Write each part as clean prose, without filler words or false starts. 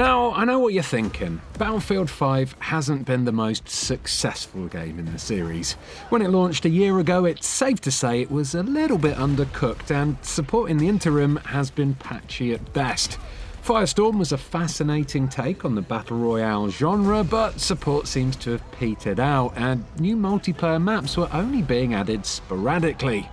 Now, I know what you're thinking. Battlefield 5 hasn't been the most successful game in the series. When it launched a year ago, it's safe to say it was a little bit undercooked, and support in the interim has been patchy at best. Firestorm was a fascinating take on the Battle Royale genre, but support seems to have petered out, and new multiplayer maps were only being added sporadically.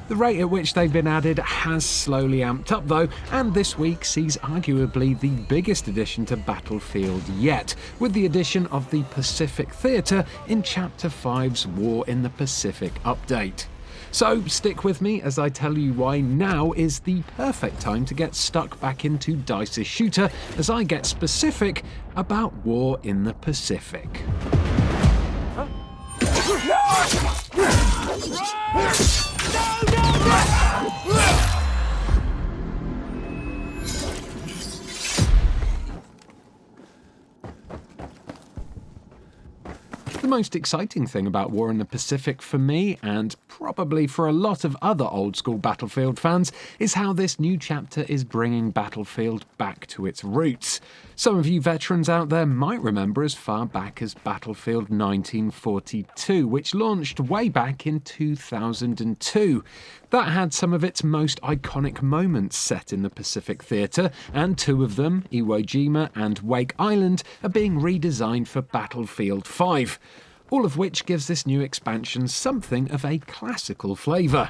The rate at which they've been added has slowly amped up though, and this week sees arguably the biggest addition to Battlefield yet, with the addition of the Pacific Theatre in Chapter 5's War in the Pacific update. So stick with me as I tell you why now is the perfect time to get stuck back into DICE's shooter as I get specific about War in the Pacific. The most exciting thing about War in the Pacific for me, and probably for a lot of other old-school Battlefield fans, is how this new chapter is bringing Battlefield back to its roots. Some of you veterans out there might remember as far back as Battlefield 1942, which launched way back in 2002. That had some of its most iconic moments set in the Pacific Theatre, and two of them, Iwo Jima and Wake Island, are being redesigned for Battlefield 5. All of which gives this new expansion something of a classical flavour.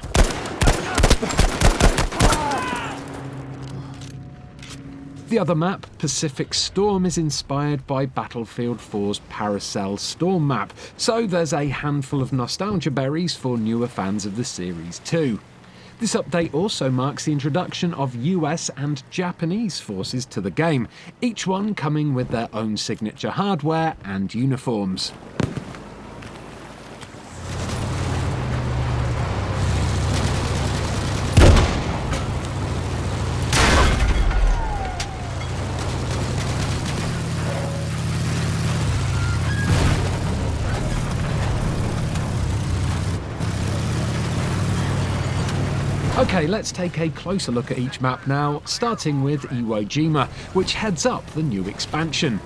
The other map, Pacific Storm, is inspired by Battlefield 4's Paracel Storm map, so there's a handful of nostalgia berries for newer fans of the series too. This update also marks the introduction of US and Japanese forces to the game, each one coming with their own signature hardware and uniforms. Okay, let's take a closer look at each map now, starting with Iwo Jima, which heads up the new expansion.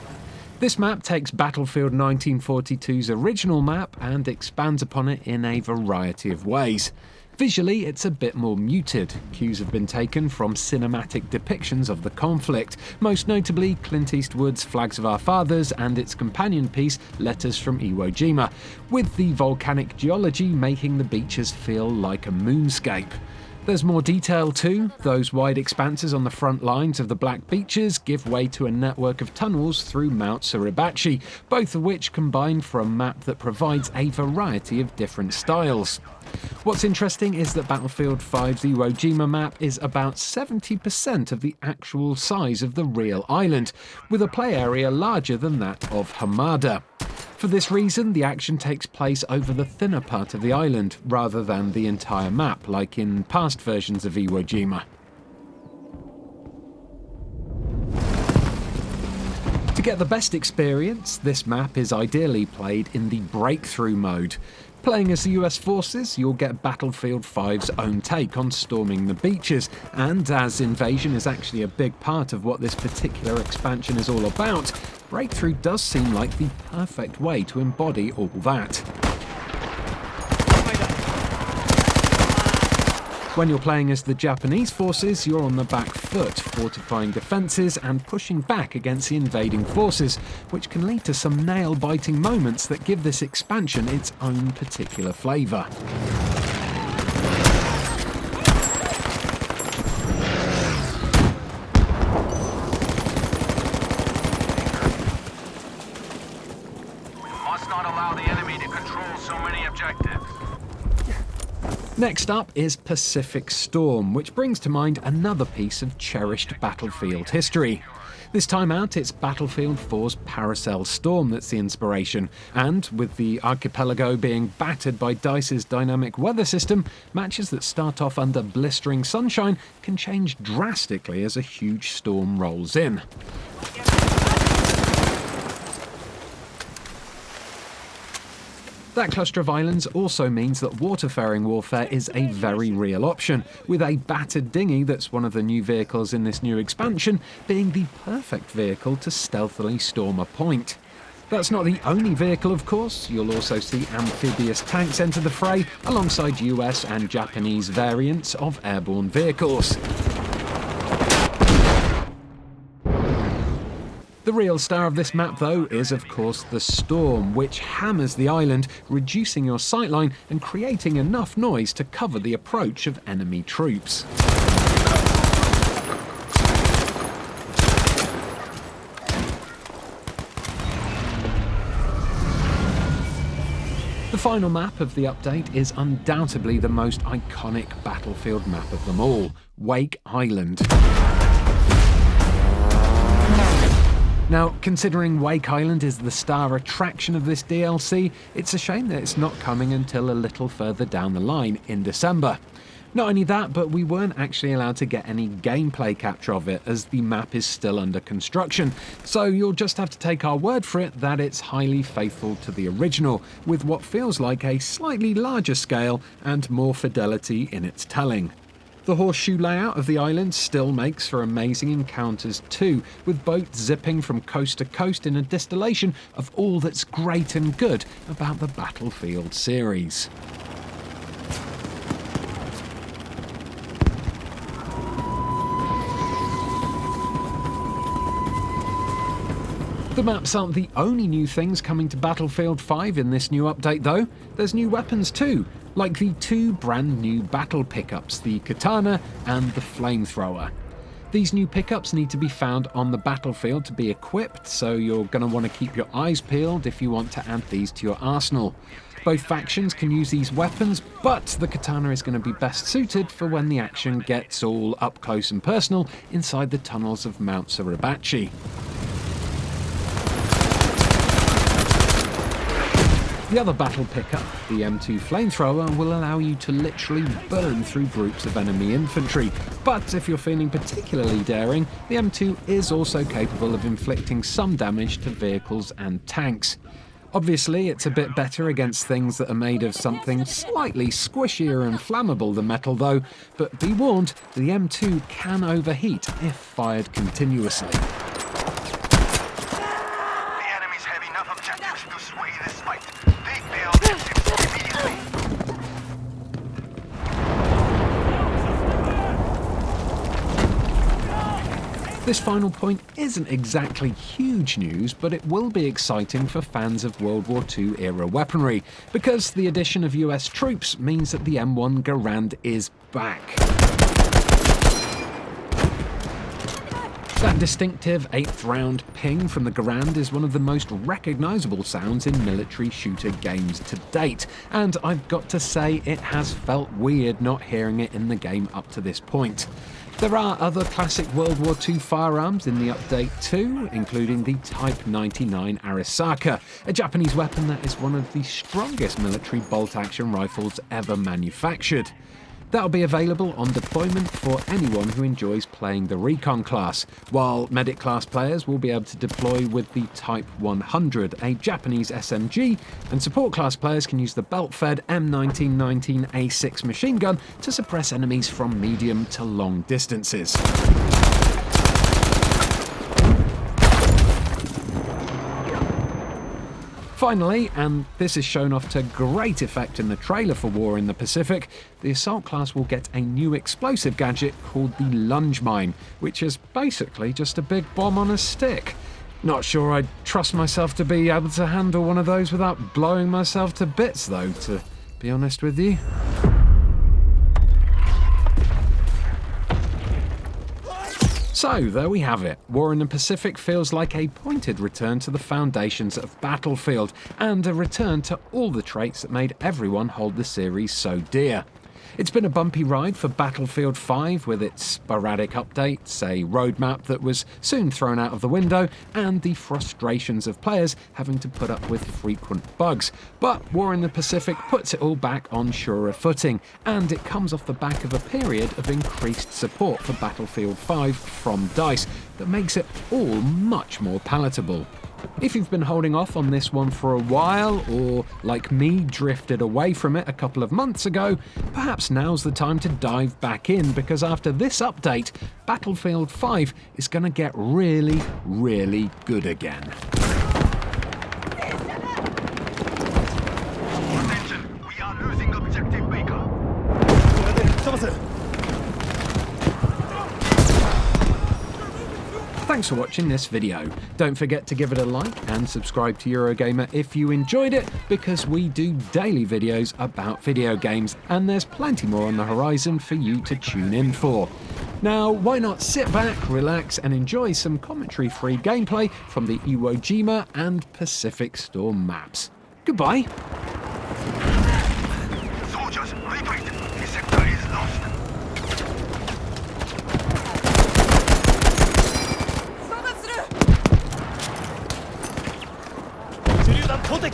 This map takes Battlefield 1942's original map and expands upon it in a variety of ways. Visually, it's a bit more muted. Cues have been taken from cinematic depictions of the conflict, most notably Clint Eastwood's Flags of Our Fathers and its companion piece, Letters from Iwo Jima, with the volcanic geology making the beaches feel like a moonscape. There's more detail too. Those wide expanses on the front lines of the Black Beaches give way to a network of tunnels through Mount Suribachi, both of which combine for a map that provides a variety of different styles. What's interesting is that Battlefield 5's Iwo Jima map is about 70% of the actual size of the real island, with a play area larger than that of Hamada. For this reason, the action takes place over the thinner part of the island, rather than the entire map, like in past versions of Iwo Jima. To get the best experience, this map is ideally played in the breakthrough mode. Playing as the US forces, you'll get Battlefield 5's own take on storming the beaches, and as invasion is actually a big part of what this particular expansion is all about, Breakthrough does seem like the perfect way to embody all that. When you're playing as the Japanese forces, you're on the back foot, fortifying defences and pushing back against the invading forces, which can lead to some nail-biting moments that give this expansion its own particular flavour. Must not allow the enemy to control so many objectives. Next up is Pacific Storm, which brings to mind another piece of cherished Battlefield history. This time out, it's Battlefield 4's Paracel Storm that's the inspiration, and with the archipelago being battered by DICE's dynamic weather system, matches that start off under blistering sunshine can change drastically as a huge storm rolls in. That cluster of islands also means that waterfaring warfare is a very real option, with a battered dinghy that's one of the new vehicles in this new expansion being the perfect vehicle to stealthily storm a point. That's not the only vehicle, of course. You'll also see amphibious tanks enter the fray, alongside US and Japanese variants of airborne vehicles. The real star of this map, though, is of course the storm, which hammers the island, reducing your sightline and creating enough noise to cover the approach of enemy troops. The final map of the update is undoubtedly the most iconic battlefield map of them all, Wake Island. Now, considering Wake Island is the star attraction of this DLC, it's a shame that it's not coming until a little further down the line in December. Not only that, but we weren't actually allowed to get any gameplay capture of it as the map is still under construction, so you'll just have to take our word for it that it's highly faithful to the original, with what feels like a slightly larger scale and more fidelity in its telling. The horseshoe layout of the island still makes for amazing encounters too, with boats zipping from coast to coast in a distillation of all that's great and good about the Battlefield series. The maps aren't the only new things coming to Battlefield 5 in this new update though. There's new weapons too, like the two brand new battle pickups, the katana and the flamethrower. These new pickups need to be found on the battlefield to be equipped, so you're going to want to keep your eyes peeled if you want to add these to your arsenal. Both factions can use these weapons, but the katana is going to be best suited for when the action gets all up close and personal inside the tunnels of Mount Suribachi. The other battle pickup, the M2 flamethrower, will allow you to literally burn through groups of enemy infantry, but if you're feeling particularly daring, the M2 is also capable of inflicting some damage to vehicles and tanks. Obviously, it's a bit better against things that are made of something slightly squishier and flammable than metal though, but be warned, the M2 can overheat if fired continuously. This final point isn't exactly huge news, but it will be exciting for fans of World War II era weaponry, because the addition of US troops means that the M1 Garand is back. That distinctive 8th round ping from the Garand is one of the most recognisable sounds in military shooter games to date, and I've got to say it has felt weird not hearing it in the game up to this point. There are other classic World War II firearms in the update too, including the Type 99 Arisaka, a Japanese weapon that is one of the strongest military bolt-action rifles ever manufactured. That'll be available on deployment for anyone who enjoys playing the Recon class, while Medic class players will be able to deploy with the Type 100, a Japanese SMG, and Support class players can use the belt-fed M1919A6 machine gun to suppress enemies from medium to long distances. Finally, and this is shown off to great effect in the trailer for War in the Pacific, the Assault class will get a new explosive gadget called the Lunge Mine, which is basically just a big bomb on a stick. Not sure I'd trust myself to be able to handle one of those without blowing myself to bits though, to be honest with you. So, there we have it. War in the Pacific feels like a pointed return to the foundations of Battlefield, and a return to all the traits that made everyone hold the series so dear. It's been a bumpy ride for Battlefield 5 with its sporadic updates, a roadmap that was soon thrown out of the window, and the frustrations of players having to put up with frequent bugs. But War in the Pacific puts it all back on surer footing, and it comes off the back of a period of increased support for Battlefield 5 from DICE that makes it all much more palatable. If you've been holding off on this one for a while, or like me, drifted away from it a couple of months ago, perhaps now's the time to dive back in, because after this update, Battlefield 5 is going to get really, really good again. Attention, we are losing objective Baker. Thanks for watching this video. Don't forget to give it a like and subscribe to Eurogamer if you enjoyed it, because we do daily videos about video games and there's plenty more on the horizon for you to tune in for. Now, why not sit back, relax and enjoy some commentary-free gameplay from the Iwo Jima and Pacific Storm maps. Goodbye. Soldiers, retreat. The sector is lost. 手榴弾投擲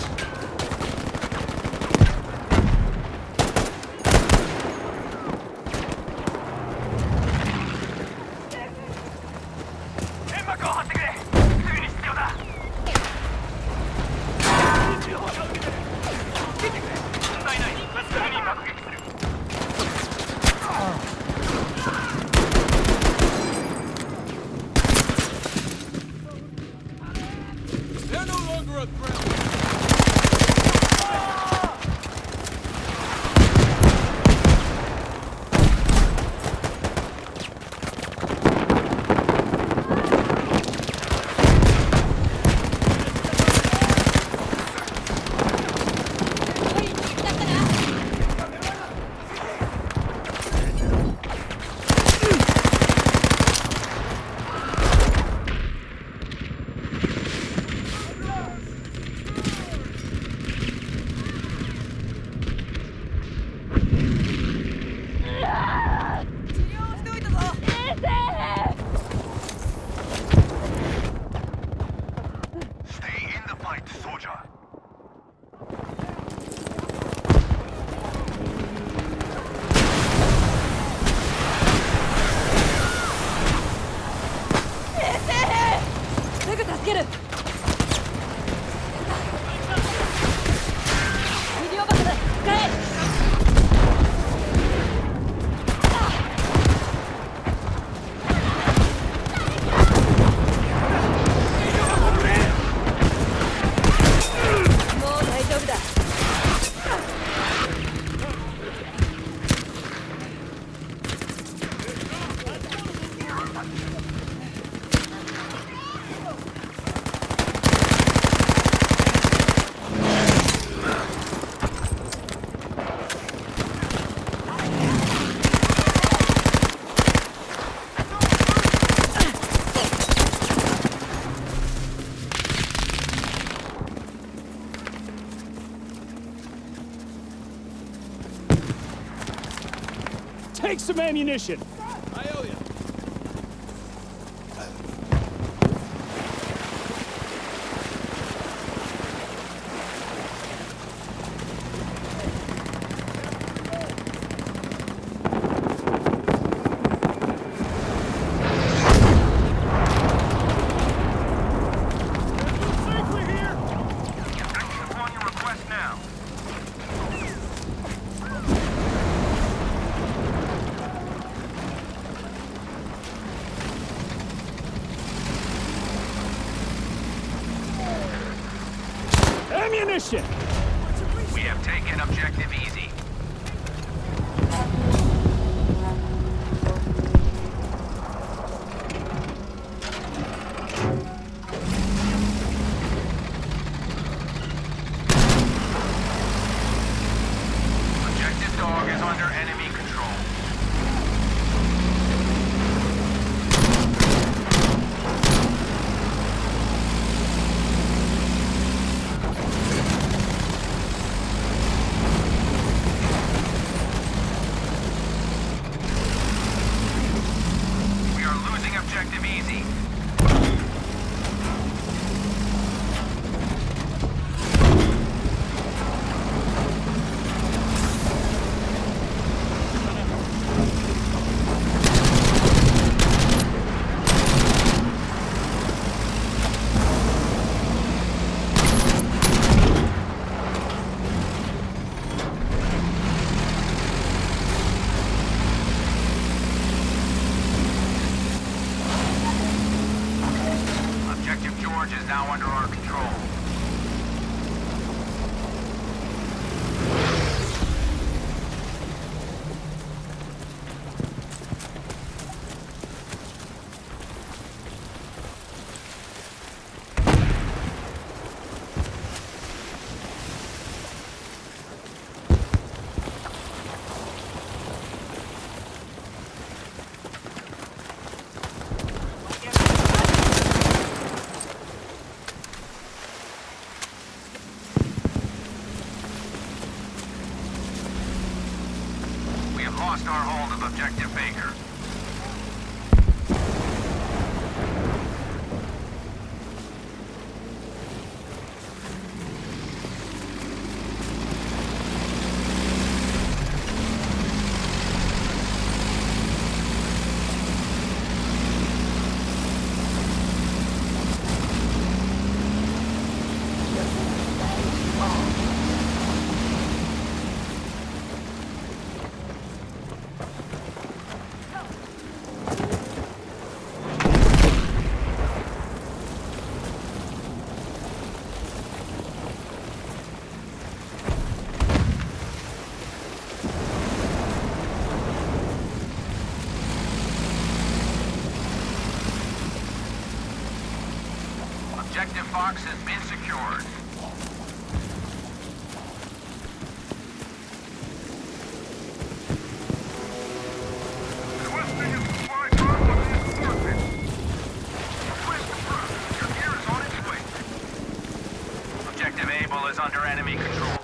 煙幕を張ってくれ。すぐに必要だ。銃砲射を受けてる。助けてくれ。問題ない。すぐに爆撃する。 They're no longer a threat. Stay in the fight, soldier. Take some ammunition. I owe you. Safely here. Acting upon your request now. Ammunition. We have taken objective easy. Objective dog is under enemy control. under our control. Lost our hold of Objective Baker. Objective Fox has been secured. Requesting a supply drop on reinforcements. Request approved. Your gear is on its way. Objective Able is under enemy control.